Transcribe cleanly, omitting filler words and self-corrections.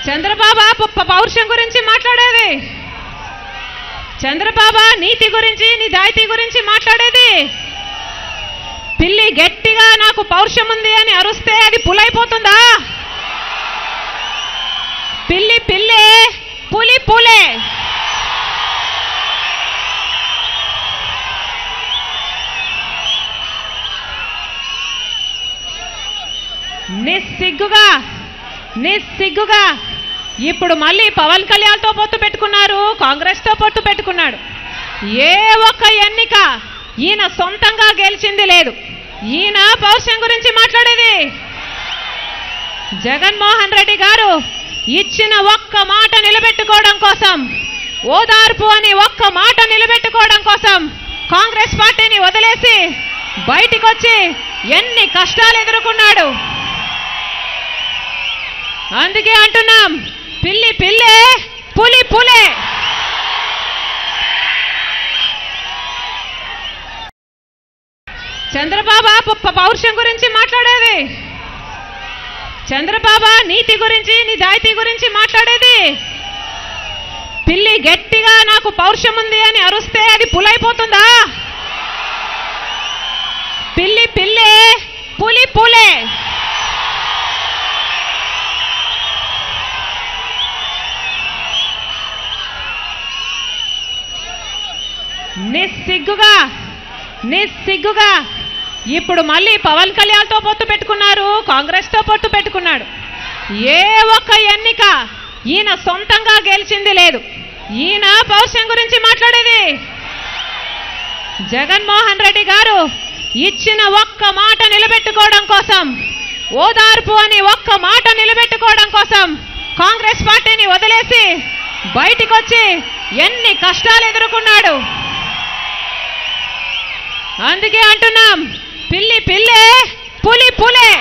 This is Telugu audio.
చంద్రబాబు పౌరుషం గురించి మాట్లాడేది, చంద్రబాబు నీతి గురించి నిజాయితీ గురించి మాట్లాడేది. పిల్లి గట్టిగా నాకు పౌరుషం ఉంది అని అరుస్తే అది పులైపోతుందా? పిల్లి పిల్లే, పులి పులే. నిస్సిగ్గుగా ఇప్పుడు మళ్ళీ పవన్ కళ్యాణ్తో పొత్తు పెట్టుకున్నారు, కాంగ్రెస్తో పొత్తు పెట్టుకున్నాడు. ఏ ఒక్క ఎన్నిక ఈయన సొంతంగా గెలిచింది లేదు. ఈయన పౌరుషం గురించి మాట్లాడేది. జగన్మోహన్ రెడ్డి గారు ఇచ్చిన ఒక్క మాట నిలబెట్టుకోవడం కోసం, ఓదార్పు అని ఒక్క మాట నిలబెట్టుకోవడం కోసం కాంగ్రెస్ పార్టీని వదిలేసి బయటికి వచ్చి ఎన్ని కష్టాలు ఎదుర్కొన్నాడు. అందుకే అంటున్నాం, పిల్లి పిల్లే, పులి పులే. చంద్రబాబు పౌరుషం గురించి మాట్లాడేది, చంద్రబాబు నీతి గురించి నిజాయితీ గురించి మాట్లాడేది. పిల్లి గట్టిగా నాకు పౌరుషం ఉంది అని అరుస్తే అది పులైపోతుందా? పిల్లి పిల్లే, పులి పులే. నిస్సిగ్గుగా ఇప్పుడు మళ్ళీ పవన్ కళ్యాణ్తో పొత్తు పెట్టుకున్నారు, కాంగ్రెస్తో పొత్తు పెట్టుకున్నాడు. ఏ ఒక్క ఎన్నిక ఈయన సొంతంగా గెలిచింది లేదు. ఈయన పౌరుషం గురించి మాట్లాడేది. జగన్మోహన్ రెడ్డి గారు ఇచ్చిన ఒక్క మాట నిలబెట్టుకోవడం కోసం, ఓదార్పు అని ఒక్క మాట నిలబెట్టుకోవడం కోసం కాంగ్రెస్ పార్టీని వదిలేసి బయటికి వచ్చి ఎన్ని కష్టాలు ఎదుర్కొన్నాడు. అందుకే అంటున్నాం, పిల్లి పిల్లే, పులి పులే.